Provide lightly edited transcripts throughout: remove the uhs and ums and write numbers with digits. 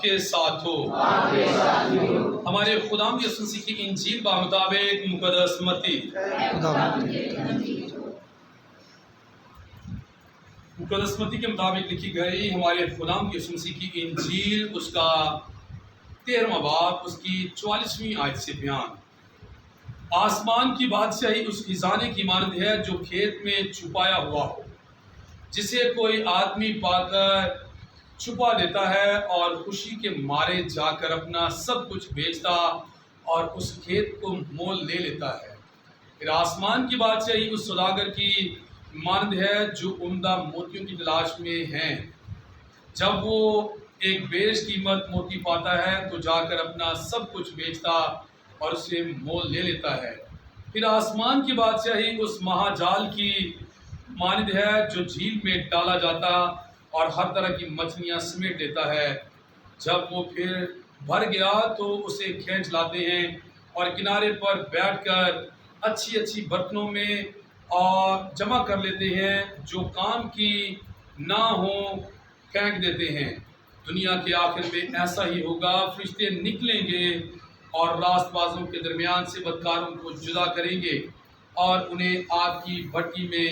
کے ساتھ ہو۔ ہمارے خدا یسوع مسیح کی انجیل بمطابق مقدس متی کے مطابق لکھی گئی ہمارے خدا یسوع مسیح کی انجیل، اس کا 13واں باب، اس کی 44ویں آیت سے بیان۔ آسمان کی بادشاہی اس خزانے کی مانند ہے جو کھیت میں چھپایا ہوا ہو، جسے کوئی آدمی پا کر چھپا دیتا ہے اور خوشی کے مارے جا کر اپنا سب کچھ بیچتا اور اس کھیت کو مول لے لیتا ہے۔ پھر آسمان کی بادشاہی اس سوداگر کی مانند ہے جو عمدہ موتیوں کی تلاش میں ہیں۔ جب وہ ایک بیش قیمت موتی پاتا ہے تو جا کر اپنا سب کچھ بیچتا اور اسے مول لے لیتا ہے۔ پھر آسمان کی بادشاہی اس مہا جال کی مانند ہے جو جھیل میں ڈالا جاتا اور ہر طرح کی مچھلیاں سمیٹ لیتا ہے۔ جب وہ پھر بھر گیا تو اسے کھینچ لاتے ہیں اور کنارے پر بیٹھ کر اچھی اچھی برتنوں میں اور جمع کر لیتے ہیں، جو کام کی نہ ہوں پھینک دیتے ہیں۔ دنیا کے آخر میں ایسا ہی ہوگا، فرشتے نکلیں گے اور راست بازوں کے درمیان سے بدکاروں کو جدا کریں گے اور انہیں آگ کی بھٹی میں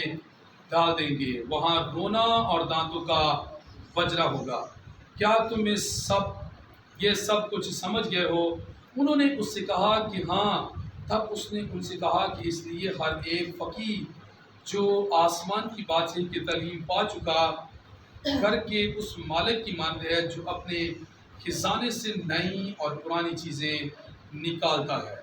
ڈال دیں گے، وہاں رونا اور دانتوں کا بجنا ہوگا۔ کیا تم یہ سب کچھ سمجھ گئے ہو؟ انہوں نے اس سے کہا کہ ہاں۔ تب اس نے ان سے کہا کہ اس لیے ہر ایک فقیر جو آسمان کی بادشاہی کی تعلیم پا چکا گھر کے اس مالک کی مانند ہے جو اپنے خزانے سے نئی اور پرانی چیزیں نکالتا ہے۔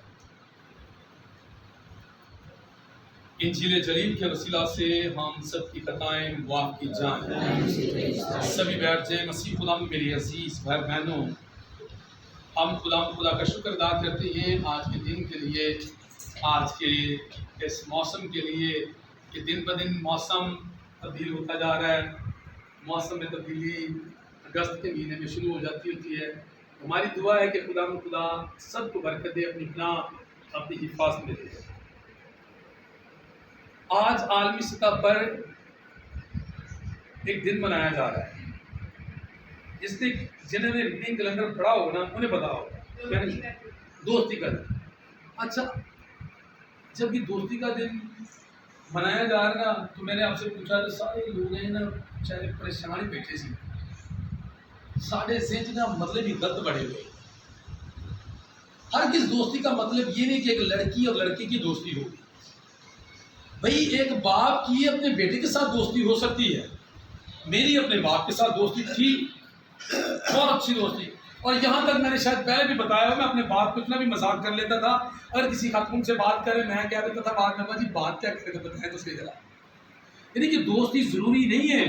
انجیل جلیل کے وسیلہ سے ہم سب کی خطائیں معاف کی جائیں۔ سبھی بیٹھ جائیں۔ مسیح خدا میں میری عزیز بھائی بہنوں، ہم خدا کا شکر ادا کرتے ہیں آج کے دن کے لیے، آج کے اس موسم کے لیے کہ دن بدن موسم تبدیل ہوتا جا رہا ہے۔ موسم میں تبدیلی اگست کے مہینے میں شروع ہو جاتی ہوتی ہے۔ ہماری دعا ہے کہ خدا سب کو برکت دے، اپنی پناہ اپنی حفاظت میں دے۔ آج عالمی سطح پر ایک دن منایا جا رہا ہے، جنہوں نے ریڈنگ کیلنڈر پڑھا ہوگا نا انہیں پتا ہوگا، دوستی کا دن۔ اچھا، جب یہ دوستی کا دن منایا جا رہا ہے نا تو میں نے آپ سے پوچھا تو سارے لوگ ہیں نا چاہے پریشان بیٹھے سی، ساڑھے ذہن کا مطلب ہی غلط بڑھے ہوئے۔ ہر کس دوستی کا مطلب یہ نہیں کہ ایک لڑکی اور لڑکے کی دوستی ہوگی۔ بھئی ایک باپ کی اپنے بیٹے کے ساتھ دوستی ہو سکتی ہے، میری اپنے باپ کے ساتھ دوستی تھی، بہت اچھی دوستی، اور یہاں تک میں نے شاید پہلے بھی بتایا، میں اپنے باپ کو اتنا بھی مذاق کر لیتا تھا، اگر کسی خاتون سے بات کرے میں کہہ دیتا تھا بعد میں، جی بات کیا کرے گا بتائیں تو صحیح ذرا۔ یعنی کہ دوستی ضروری نہیں ہے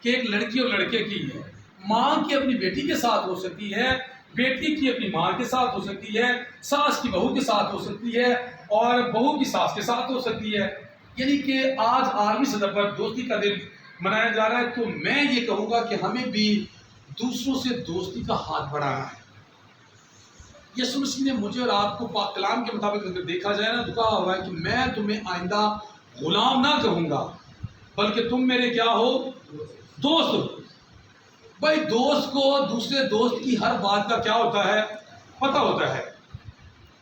کہ ایک لڑکی اور لڑکے کی ہے، ماں کی اپنی بیٹی کے ساتھ ہو سکتی ہے، بیٹی کی اپنی ماں کے ساتھ ہو سکتی ہے، ساس کی بہو کے ساتھ ہو سکتی ہے، اور بہو کی ساس کے ساتھ ہو سکتی ہے۔ یعنی کہ آج عالمی سطح پر دوستی کا دن منایا جا رہا ہے، تو میں یہ کہوں گا کہ ہمیں بھی دوسروں سے دوستی کا ہاتھ بڑھانا ہے۔ یسوع مسیح نے مجھے اور آپ کو پاک کلام کے مطابق اگر دیکھا جائے نا تو کہا ہوا ہے کہ میں تمہیں آئندہ غلام نہ کہوں گا بلکہ تم میرے کیا ہو، دوست ہو۔ بھائی دوست کو دوسرے دوست کی ہر بات کا کیا ہوتا ہے، پتہ ہوتا ہے۔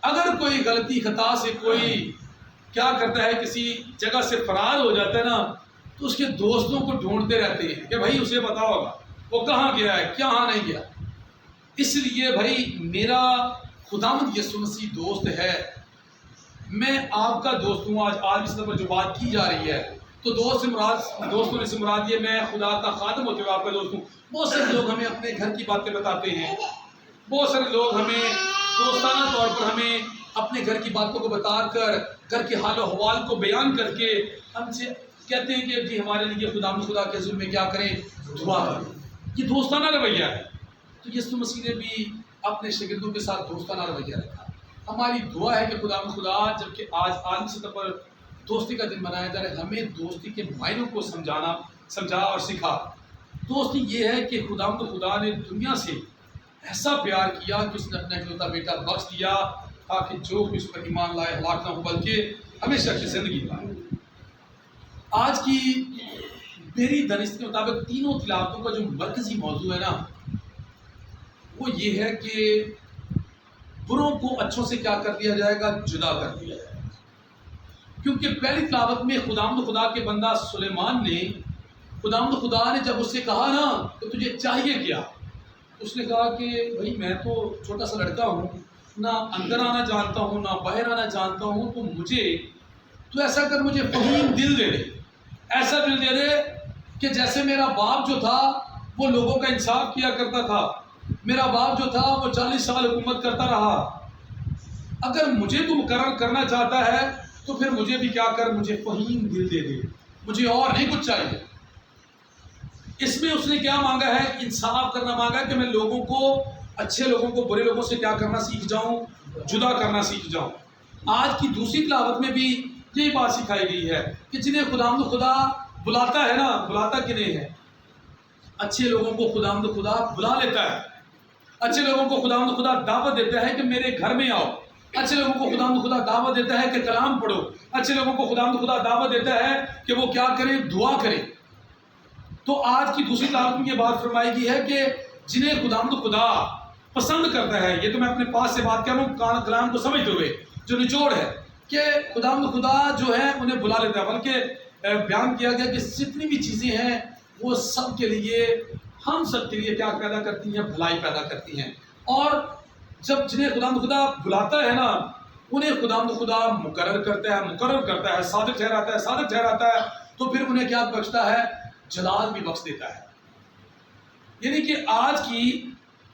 اگر کوئی غلطی خطا سے کوئی کیا کرتا ہے، کسی جگہ سے فرار ہو جاتا ہے نا تو اس کے دوستوں کو ڈھونڈتے رہتے ہیں کہ بھائی اسے پتا ہوگا وہ کہاں گیا ہے، کہاں نہیں گیا۔ اس لیے بھائی میرا خداوند یسوع مسیح دوست ہے، میں آپ کا دوست ہوں۔ آج عالمی سطح پر جو بات کی جا رہی ہے تو دوستوں سے مراد یہ میں خدا کا خادم ہوتے ہوئے آپ کا دوست ہوں۔ بہت سارے لوگ ہمیں اپنے گھر کی باتیں بتاتے ہیں، بہت سارے لوگ ہمیں دوستانہ طور پر ہمیں اپنے گھر کی باتوں کو بتا کر، گھر کے حال و حوال کو بیان کر کے ہم سے کہتے ہیں کہ جی ہمارے لیے خدا کے حضور میں کیا کریں، دعا کریں۔ یہ دوستانہ رویہ ہے۔ تو یسوع مسیح نے بھی اپنے شاگردوں کے ساتھ دوستانہ رویہ رکھا۔ ہماری دعا ہے کہ خدا جبکہ آج عالمی سطح پر دوستی کا دن منایا جا رہا ہے، ہمیں دوستی کے معنوں کو سمجھا اور سکھا۔ دوستی یہ ہے کہ خدا نے دنیا سے ایسا پیار کیا کہ اس نے اپنا اکلوتا بیٹا بخش دیا تاکہ جو بھی اس پر ایمان لائے ہلاک نہ ہو بلکہ ہمیشہ کی زندگی پائے۔ آج کی میری دانست کے مطابق تینوں تلاوتوں کا جو مرکزی موضوع ہے نا وہ یہ ہے کہ بروں کو اچھوں سے کیا کر دیا جائے گا؟ جدا کر دیا جائے گا. کیونکہ پہلی تلاوت میں خداوند خدا کے بندہ سلیمان نے، خداوند خدا نے جب اس سے کہا نا کہ تجھے چاہیے کیا، اس نے کہا کہ بھائی میں تو چھوٹا سا لڑکا ہوں، نہ اندر آنا جانتا ہوں نہ باہر آنا جانتا ہوں، تو ایسا کر مجھے فہیم دل دے دے، ایسا دل دے دے کہ جیسے میرا باپ جو تھا وہ لوگوں کا انصاف کیا کرتا تھا، میرا باپ جو تھا وہ 40 سال حکومت کرتا رہا، اگر مجھے تو مقرر کرنا چاہتا ہے تو پھر مجھے بھی کیا کر، مجھے فہیم دل دے دے، مجھے اور نہیں کچھ چاہیے. اس میں اس نے کیا مانگا ہے؟ انصاف کرنا مانگا ہے کہ میں لوگوں کو، اچھے لوگوں کو برے لوگوں سے کیا کرنا سیکھ جاؤں، جدا کرنا سیکھ جاؤں. آج کی دوسری تلاوت میں بھی یہی بات سکھائی گئی ہے کہ جنہیں خداوند خدا بلاتا ہے نا، بلاتا کنہیں ہے؟ اچھے لوگوں کو خداوند خدا بلا لیتا ہے، اچھے لوگوں کو خداوند خدا دعوت دیتا ہے کہ میرے گھر میں آؤ، اچھے لوگوں کو خداوند خدا دعوت دیتا ہے کہ کلام پڑھو، اچھے لوگوں کو خداوند خدا دعوت دیتا ہے کہ وہ کیا کریں؟ دعا کریں. تو آج کی دوسری تلاوت میں یہ بات فرمائی گئی ہے کہ جنہیں خداوند خدا پسند کرتا ہے، یہ تو میں اپنے پاس سے بات کر رہا ہوں کلام کو سمجھتے ہوئے، جو نچوڑ ہے کہ خداوند خدا جو ہے انہیں بلا لیتا ہے، بلکہ بیان کیا گیا کہ جتنی بھی چیزیں ہیں وہ سب کے لیے، ہم سب کے لیے کیا پیدا کرتی ہیں؟ بھلائی پیدا کرتی ہیں. اور جب جنہیں خداوند خدا بلاتا ہے نا، انہیں خداوند خدا مقرر کرتا ہے، صادق ٹھہراتا ہے، تو پھر انہیں کیا بخشتا ہے؟ جلال بھی بخش دیتا ہے. یعنی کہ آج کی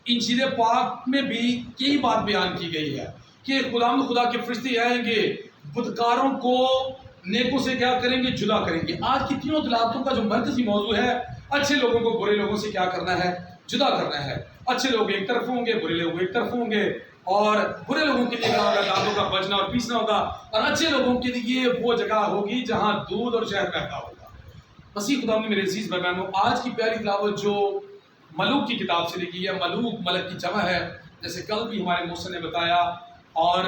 انجیل پاک میں بھی یہی بات بیان کی گئی ہے کہ خداوند خدا کے فرشتے آئیں گے، بدکاروں کو نیکوں سے کیا کریں گے؟ جدا کریں گے. آج کی تینوں تلاوتوں کا جو مرکزی موضوع ہے، اچھے لوگوں کو برے لوگوں سے کیا کرنا ہے؟ جدا کرنا ہے. اچھے لوگ ایک طرف ہوں گے، برے لوگ ایک طرف ہوں گے، اور برے لوگوں کے لیے کیا ہوگا؟ دانتوں کا بچنا اور پیسنا ہوگا، اور اچھے لوگوں کے لیے وہ جگہ ہوگی جہاں دودھ اور شہد پیدا ہوگا. مسیح خدا میں میرے عزیز بھائی بہنوں، آج کی پیاری تلاوت جو ملوک کی کتاب سے لکھی ہے، ملوک ملک کی جمع ہے، جیسے کل بھی ہمارے موسن نے بتایا. اور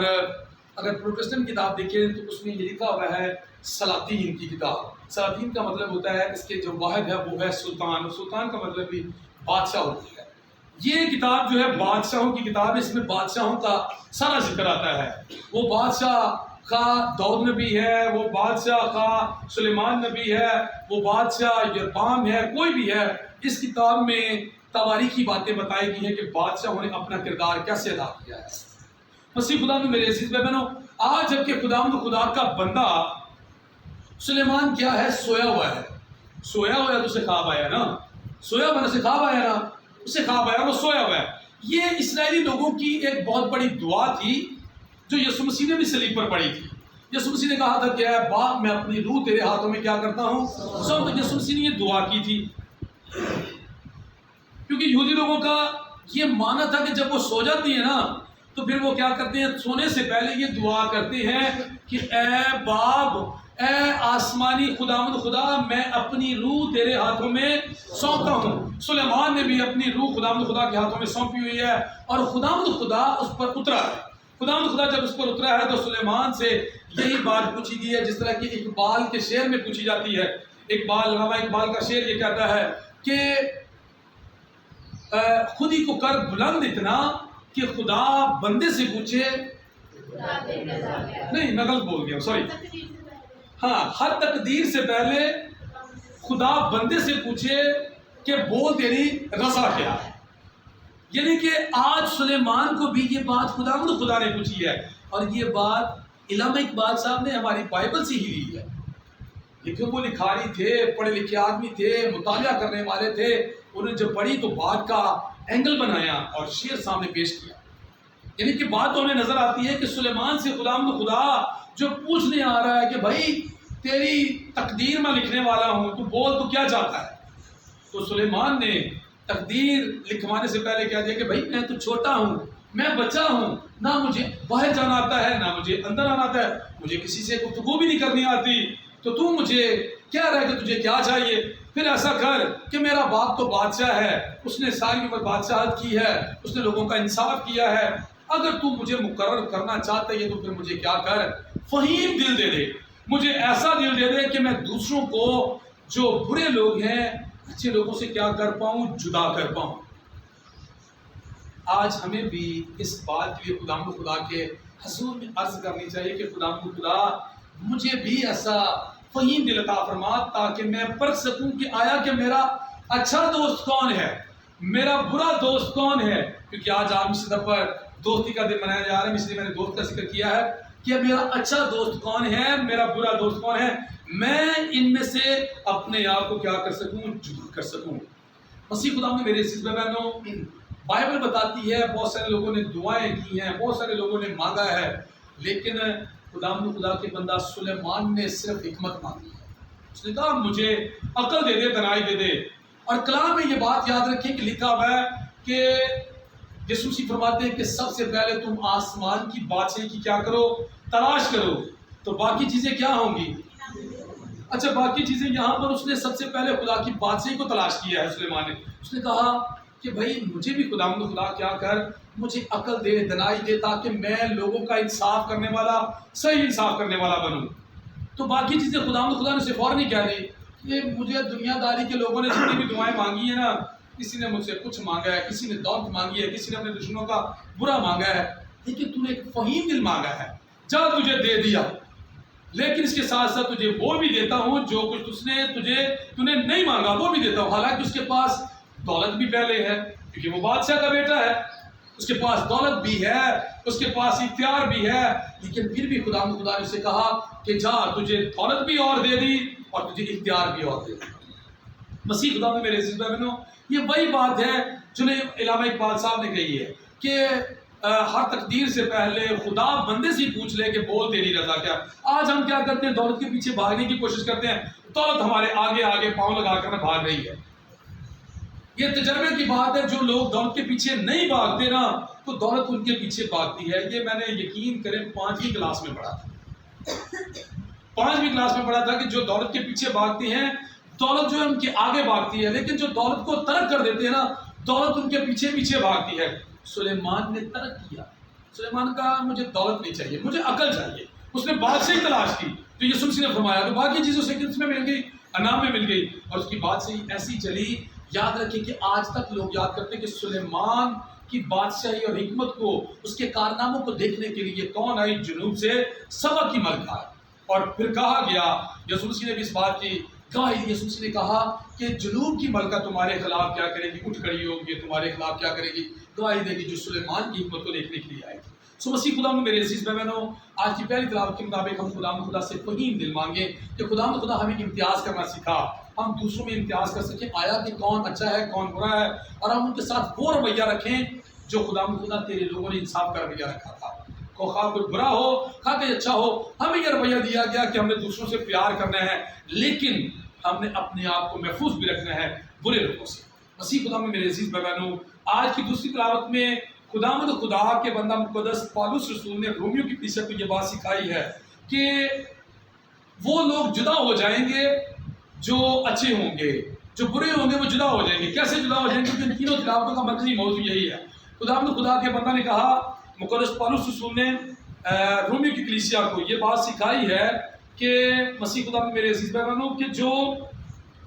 اگر پروٹسٹنٹ کتاب دیکھیں تو اس میں یہ لکھا ہوا ہے سلاطین کی کتاب. سلاطین کا مطلب ہوتا ہے، اس کے جو واحد ہے وہ ہے سلطان، اور سلطان کا مطلب بھی بادشاہ ہوتی ہے. یہ کتاب جو ہے بادشاہوں کی کتاب ہے، اس میں بادشاہوں کا سارا ذکر آتا ہے. وہ بادشاہ کا داؤد نبی ہے، وہ بادشاہ کا سلیمان نبی ہے، وہ بادشاہ یربام ہے، کوئی بھی ہے. اس کتاب میں تواریخی باتیں بتائی گئی ہیں کہ بادشاہوں نے اپنا کردار کیسے ادا کیا ہے. مسیح خدا میں میرے عزیز بھائی بہنوں، آج جب کہ خدا کا بندہ سلیمان کیا ہے؟ سویا ہوا ہے. سویا ہوا ہے تو اسے خواب آیا نا، سویا ہوا سے خواب آیا نا، اسے خواب آیا، وہ سویا ہوا ہے. یہ اسرائیلی لوگوں کی ایک بہت بڑی دعا تھی جو یسوع مسیح نے بھی صلیب پر پڑھی تھی. یسوع مسیح نے کہا تھا کہ اے باپ، میں اپنی روح تیرے ہاتھوں میں کیا کرتا ہوں؟ سب یسوع مسیح نے یہ دعا کی تھی، کیونکہ یہودی لوگوں کا یہ ماننا تھا کہ جب وہ سو جاتی ہیں نا تو پھر وہ کیا کرتے ہیں؟ سونے سے پہلے یہ دعا کرتے ہیں کہ اے باپ، اے آسمانی خداوند خدا، میں اپنی روح تیرے ہاتھوں میں سونپتا ہوں. سلیمان نے بھی اپنی روح خداوند خدا کے ہاتھوں میں سونپی ہوئی ہے، اور خداوند خدا اس پر اترا ہے. خداوند خدا جب اس پر اترا ہے تو سلیمان سے یہی بات پوچھی گئی ہے جس طرح کہ اقبال کے شعر میں پوچھی جاتی ہے. اقبال کا شعر یہ کہتا ہے کہ خود ہی کو کر بلند اتنا کہ خدا بندے سے پوچھے، نہیں میں غلط بول گیا، سوری، ہاں، ہر تقدیر سے پہلے خدا بندے سے پوچھے کہ بول تیری رضا کیا ہے. یعنی کہ آج سلیمان کو بھی یہ بات خدا نے پوچھی ہے، اور یہ بات علامہ اقبال صاحب نے ہماری بائبل سے ہی لی ہے. لیکن وہ لکھاری تھے، پڑھے لکھے آدمی تھے، مطالعہ کرنے والے تھے، انہوں نے جب پڑھی تو بات کا اینگل بنایا اور شعر سامنے پیش کیا. یعنی کہ بات تو ہمیں نظر آتی ہے کہ سلیمان سے خدا جو پوچھنے آ رہا ہے کہ بھائی تیری تقدیر میں لکھنے والا ہوں، تو بول تو کیا چاہتا ہے. تو سلیمان نے تقدیر لکھوانے سے پہلے کہہ دیا کہ بھائی میں تو چھوٹا ہوں، میں بچہ ہوں، نہ مجھے باہر جانا آتا ہے نہ مجھے اندر آنا آتا ہے، مجھے کسی سے گفتگو بھی نہیں کرنی آتی، تو مجھے کہہ رہا ہے کہ تجھے کیا چاہیے. پھر ایسا کر کہ میرا باپ تو بادشاہ ہے، اس نے ساری عمر بادشاہت کی ہے، اس نے لوگوں کا انصاف کیا ہے، اگر تو مجھے مقرر کرنا چاہتا ہے تو پھر مجھے کیا کر؟ فہیم دل دے دے، مجھے ایسا دل دے دے کہ میں دوسروں کو جو برے لوگ ہیں اچھے لوگوں سے کیا کر پاؤں؟ جدا کر پاؤں. آج ہمیں بھی اس بات کے لیے خداوند خدا کے حضور میں عرض کرنی چاہیے کہ خداوند خدا مجھے بھی ایسا فہیم دل عطا فرما تاکہ میں پرکھ سکوں کہ آیا کہ میرا اچھا دوست کون ہے، میرا برا دوست کون ہے. کیونکہ آج عالمی سطح پر دوستی کا دن منایا جا رہا ہے، اس لیے میں نے دوست کا ذکر کیا ہے کہ میرا اچھا دوست کون ہے، میرا برا دوست کون ہے، میں ان میں سے اپنے آپ کو کیا کر سکوں، جدا کر سکوں. مسیح خدا میں میرے عزیز بہنوں، بائبل بتاتی ہے بہت سارے لوگوں نے دعائیں کی ہیں، بہت سارے لوگوں نے مانگا ہے، لیکن خدا کے بندہ سلیمان نے صرف حکمت مانگی ہے. اس نے کہا مجھے عقل دے دے، دانائی دے دے. اور کلام میں یہ بات یاد رکھیں کہ لکھا ہوا ہے کہ یسوع مسیح فرماتے ہیں کہ سب سے پہلے تم آسمان کی بادشاہی کی کیا کرو، تلاش کرو، تو باقی چیزیں کیا ہوں گی. اچھا باقی چیزیں یہاں پر اس نے سب سے پہلے خدا کی بادشاہی کو تلاش کیا ہے سلیمان نے. اس نے کہا کہ بھائی مجھے بھی خدا کیا کر، مجھے عقل دے، دنائی دے، تاکہ میں لوگوں کا انصاف کرنے والا، صحیح انصاف کرنے والا بنوں. تو باقی چیزیں خدا نے اسے فوراً نہیں کہہ دی. یہ مجھے دنیا داری کے لوگوں نے جتنی بھی دعائیں مانگی ہیں نا، کسی نے مجھ سے کچھ مانگا ہے، کسی نے دولت مانگی ہے، کسی نے اپنے دشمنوں کا برا مانگا ہے، لیکن تو نے ایک فہیم دل مانگا ہے، جا تجھے دے دیا. لیکن اس کے ساتھ ساتھ تجھے وہ بھی دیتا ہوں جو کچھ تو نے نہیں مانگا، وہ بھی دیتا ہوں. حالانکہ اس کے پاس دولت بھی پہلے ہے کیونکہ وہ بادشاہ کا بیٹا ہے، اس کے پاس دولت بھی ہے، اس کے پاس اختیار بھی ہے، لیکن پھر بھی خدا نے اسے کہا کہ جا تجھے دولت بھی اور دے دی اور تجھے اختیار بھی اور دے دی. مسیح خدا میں میرے عزیز بہنوں، یہ وہی بات ہے جو نے علامہ اقبال صاحب نے کہی ہے کہ ہر تقدیر سے پہلے خدا بندے سے پوچھ لے کہ بول تیری رضا کیا. آج ہم کیا کرتے ہیں، دولت کے پیچھے بھاگنے کی کوشش کرتے ہیں، دولت ہمارے آگے آگے پاؤں لگا کر بھاگ رہی ہے. یہ تجربے کی بات ہے، جو لوگ دولت کے پیچھے نہیں بھاگتے نا تو دولت ان کے پیچھے بھاگتی ہے. یہ میں نے یقین کریں 5ویں کلاس میں پڑھا تھا، 5ویں کلاس میں پڑھا تھا کہ جو دولت کے پیچھے بھاگتی ہیں دولت جو ہے ان کے آگے بھاگتی ہے، لیکن جو دولت کو ترک کر دیتے ہیں نا دولت ان کے پیچھے پیچھے بھاگتی ہے. سلیمان نے ترک کیا، سلیمان کہا مجھے دولت نہیں چاہیے، مجھے عقل چاہیے. اس نے بادشاہی تلاش کی جو یسوع مسیح نے فرمایا، تو باقی چیزوں سے کس میں مل گئی، انعام میں مل گئی، اور اس کی بادشاہی ایسی چلی. یاد رکھیں کہ آج تک لوگ یاد کرتے ہیں کہ سلیمان کی بادشاہی اور حکمت کو، اس کے کارناموں کو دیکھنے کے لیے کون آئی، جنوب سے سبا کی ملکہ. اور پھر کہا گیا، یسوع مسیح نے بھی اس بات کی گواہی، یسوع مسیح نے کہا کہ جنوب کی ملکہ تمہارے خلاف کیا کرے گی، اٹھ کھڑی ہوگی، تمہارے خلاف کیا کرے گی، گواہی دے گی، جو سلیمان کی حکمت کو دیکھنے کے لیے آئے گی. سو مسیح خدا میں میرے عزیز بہنوں، آج کی پہلی تلاوت کے مطابق ہم خدا سے فہیم دل مانگیں کہ خدا ہمیں امتیاز کرنا سکھا، ہم دوسروں میں امتیاز کر سکیں، آیا کہ کون اچھا ہے کون برا ہے، اور ہم ان کے ساتھ وہ رویہ رکھیں جو خدا تیرے لوگوں نے انصاف کا رویہ رکھا تھا. خواہ کوئی برا ہو خواہ کوئی اچھا ہو، ہمیں یہ رویہ دیا گیا کہ ہم نے دوسروں سے پیار کرنا ہے، لیکن ہم نے اپنے آپ کو محفوظ بھی رکھنا ہے برے لوگوں سے. مسیح خدا میں میرے عزیز بہنوں، آج کی دوسری تلاوت میں خدا کے بندہ مقدس پالوس رسول نے رومیو کی کلیسیا کو یہ بات سکھائی ہے کہ وہ لوگ جدا ہو جائیں گے جو اچھے ہوں گے، جو برے ہوں گے وہ جدا ہو جائیں گے. کیسے جدا ہو جائیں گے؟ ان تینوں تلاوتوں کا مرکزی موضوع یہی ہے. خدا کے بندہ نے کہا، مقدس پالوس رسول نے رومیو کی کلیسیا کو یہ بات سکھائی ہے کہ مسیح خدا میں میرے عزیز بہنوں کہ جو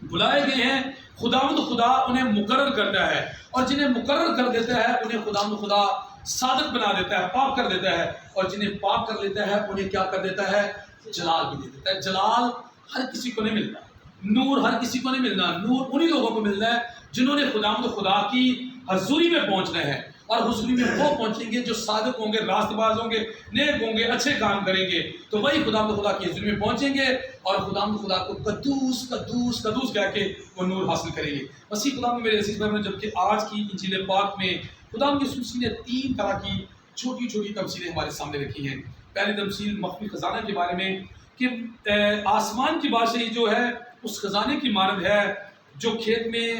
بلائے گئے ہیں خدا انہیں مقرر کرتا ہے، اور جنہیں مقرر کر دیتا ہے انہیں خدا صادق بنا دیتا ہے، پاک کر دیتا ہے، اور جنہیں پاک کر لیتا ہے انہیں کیا کر دیتا ہے، جلال بھی دے دیتا ہے. جلال ہر کسی کو نہیں ملتا، نور ہر کسی کو نہیں ملنا. نور انہی لوگوں کو ملنا ہے جنہوں نے خدا کی حضوری میں پہنچنا ہے، اور حضوری میں وہ پہنچیں گے جو صادق ہوں گے، راست باز ہوں گے، نیک ہوں گے، اچھے کام کریں گے، تو وہی خدا کی حضوری میں پہنچیں گے اور خدا کو قدوس کہہ کے وہ نور حاصل کریں گے. مسیح خدا میں میرے عزیز بھائی، جبکہ آج کی انجیل پاک میں خدا یسوع مسیح نے 3 طرح کی چھوٹی چھوٹی تمثیلیں ہمارے سامنے رکھی ہیں. پہلی تمثیل مخفی خزانہ کے بارے میں کہ آسمان کی بادشاہی جو ہے اس خزانے کی مانند ہے جو کھیت میں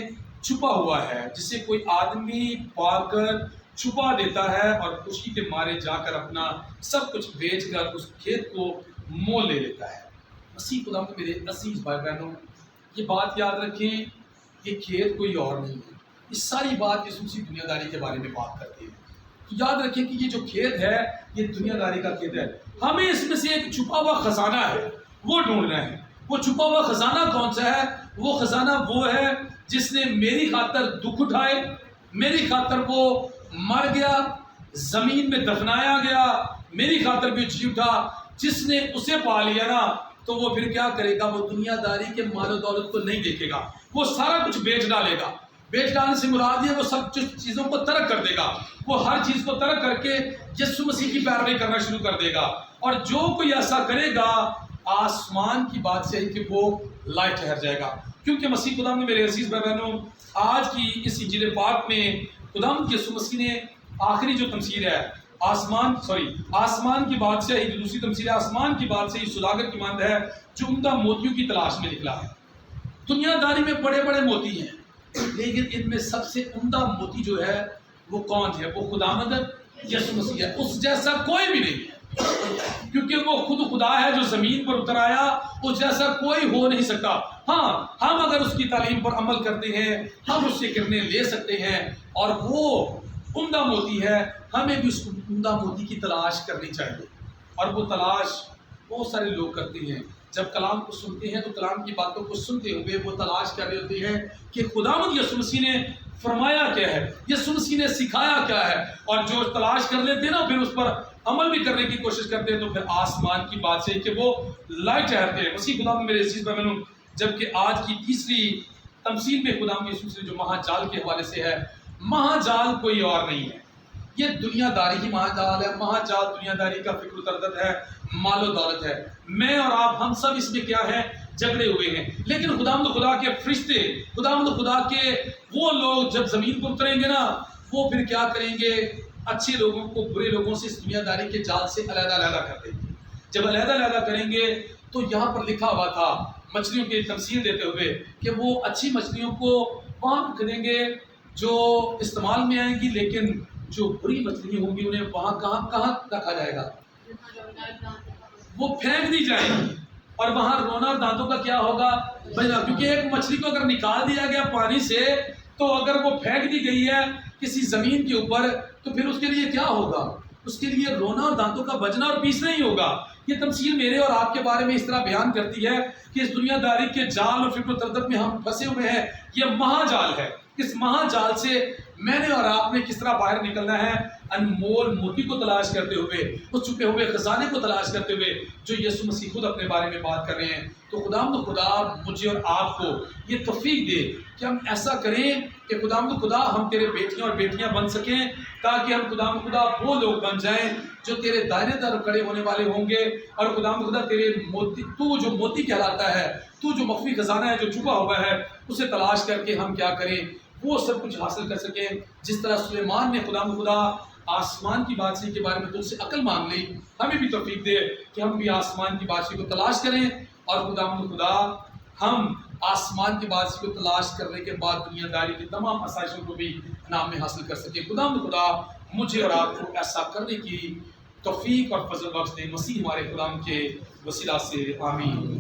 چھپا ہوا ہے، جسے کوئی آدمی پا کر چھپا دیتا ہے اور خوشی کے مارے جا کر اپنا سب کچھ بیچ کر اس کھیت کو مول لے لیتا ہے. مسیح خدا میں میرے عزیز بھائی بہنوں، یہ بات یاد رکھیں، یہ کھیت کوئی اور نہیں ہے. اس ساری بات یسوع مسیح دنیا داری کے بارے میں بات کرتے ہیں. تو یاد رکھیں کہ یہ جو کھیت ہے یہ دنیا داری کا کھیت ہے. ہمیں اس میں سے ایک چھپا ہوا خزانہ ہے وہ ڈھونڈنا ہے. وہ چھپا ہوا خزانہ کون سا ہے؟ وہ خزانہ وہ ہے جس نے میری خاطر دکھ اٹھائے، میری خاطر وہ مر گیا، زمین میں دفنایا گیا، میری خاطر بھی جی اٹھا، جس نے اسے پا لیا نا تو وہ پھر کیا کرے گا؟ وہ دنیا داری کے مال و دولت کو نہیں دیکھے گا، وہ سارا کچھ بیچ ڈالے گا۔ بیچ ڈالنے سے مراد یہ وہ سب چیزوں کو ترک کر دے گا، وہ ہر چیز کو ترک کر کے یسوع مسیح کی پیروی کرنا شروع کر دے گا۔ اور جو کوئی ایسا کرے گا، آسمان کی بات سے کہ وہ لائق ٹھہر جائے گا، کیونکہ مسیح خدا نے میرے عزیز بھائی بہنوں آج کی اس انجیل پاک میں خدا یسوع مسیح نے آخری جو تمثیل ہے آسمان کی بات سے جو دوسری تمثیل ہے آسمان کی بات سے سوداگر کی مانند ہے جو عمدہ موتیوں کی تلاش میں نکلا ہے۔ دنیا داری میں بڑے بڑے موتی ہیں، لیکن ان میں سب سے عمدہ موتی جو ہے وہ کون ہے؟ وہ خداوند یسوع مسیح ہے، اس جیسا کوئی بھی نہیں ہے، کیونکہ وہ خود خدا ہے جو زمین پر اتر آیا، اس جیسا کوئی ہو نہیں سکتا۔ ہاں، ہم اگر اس کی تعلیم پر عمل کرتے ہیں، ہم اس سے کرنے لے سکتے ہیں، اور وہ عمدہ موتی ہے، ہمیں بھی اس عمدہ موتی کی تلاش کرنی چاہیے۔ اور وہ تلاش بہت سارے لوگ کرتے ہیں، جب کلام کو سنتے ہیں تو کلام کی باتوں کو سنتے ہوئے وہ تلاش کر رہے ہوتے ہیں کہ خداوند یسوع مسیح نے فرمایا کیا ہے، یسوع مسیح نے سکھایا کیا ہے، اور جو تلاش کر لیتے ہیں نا پھر اس پر عمل بھی کرنے کی کوشش کرتے ہیں، تو پھر آسمان کی بات سے کہ وہ لائق ٹھہرتے ہیں۔ مسیح خدا میرے عزیز بہنوں، جبکہ آج کی تیسری تمثیل میں خدا یسوع مسیح جو مہاجال کے حوالے سے ہے، مہاجال کوئی اور نہیں ہے، یہ دنیا داری ہی مہاجال ہے۔ مہاجال دنیا داری کا فکر و تردد ہے، مال و دولت ہے۔ میں اور آپ ہم سب اس میں کیا ہے؟ جھگڑے ہوئے ہیں، لیکن خداوند خدا کے فرشتے، خداوند خدا کے وہ لوگ جب زمین پر اتریں گے نا، وہ پھر کیا کریں گے؟ اچھے لوگوں کو برے لوگوں سے اس دنیا داری کے جال سے علیحدہ علیحدہ کر دیں گے۔ جب علیحدہ علیحدہ کریں گے تو یہاں پر لکھا ہوا تھا مچھلیوں کی تمثیل دیتے ہوئے کہ وہ اچھی مچھلیوں کو وہاں رکھ دیں گے جو استعمال میں آئیں گی، لیکن جو بری مچھلیاں ہوں گی انہیں وہاں کہاں رکھا جائے گا؟ وہ پھینک دی جائیں گی، اور وہاں رونا اور دانتوں کا کیا ہوگا؟ کیونکہ ایک مچھلی کو اگر نکال دیا گیا پانی سے تو اگر وہ پھینک دی گئی ہے کسی زمین کے اوپر تو پھر اس کے لیے کیا ہوگا؟ اس کے لیے رونا اور دانتوں کا بجنا اور پیسنا ہی ہوگا۔ یہ تمثیل میرے اور آپ کے بارے میں اس طرح بیان کرتی ہے کہ اس دنیا داری کے جال اور فکر و تردد میں ہم پھنسے ہوئے ہیں، یہ مہا جال ہے۔ اس مہا جال سے میں نے اور آپ نے کس طرح باہر نکلنا ہے؟ انمول موتی کو تلاش کرتے ہوئے، اس چھپے ہوئے خزانے کو تلاش کرتے ہوئے جو یسوع مسیح خود اپنے بارے میں بات کر رہے ہیں۔ تو خداوند خدا مجھے اور آپ کو یہ توفیق دے کہ ہم ایسا کریں کہ خداوند خدا ہم تیرے بیٹیاں اور بیٹیاں بن سکیں، تاکہ ہم خداوند خدا وہ لوگ بن جائیں جو تیرے دائرے در کھڑے ہونے والے ہوں گے، اور خداوند خدا تیرے موتی، تو جو موتی کہلاتا ہے، تو جو مخفی خزانہ ہے جو چھپا ہوا ہے، اسے تلاش کر کے ہم کیا کریں؟ وہ سب کچھ حاصل کر سکیں۔ جس طرح سلیمان نے خداوند خدا آسمان کی بادشاہی کے بارے میں تجھ سے عقل مانگ لی، ہمیں بھی توفیق دے کہ ہم بھی آسمان کی بادشاہی کو تلاش کریں، اور خداوند خدا ہم آسمان کی بادشاہی کو تلاش کرنے کے بعد دنیا داری کی تمام آسائشوں کو بھی انعام میں حاصل کر سکیں۔ خداوند خدا مجھے اور آپ کو ایسا کرنے کی توفیق اور فضل بخش دے، مسیح ہمارے خدا کے وسیلہ سے، آمین۔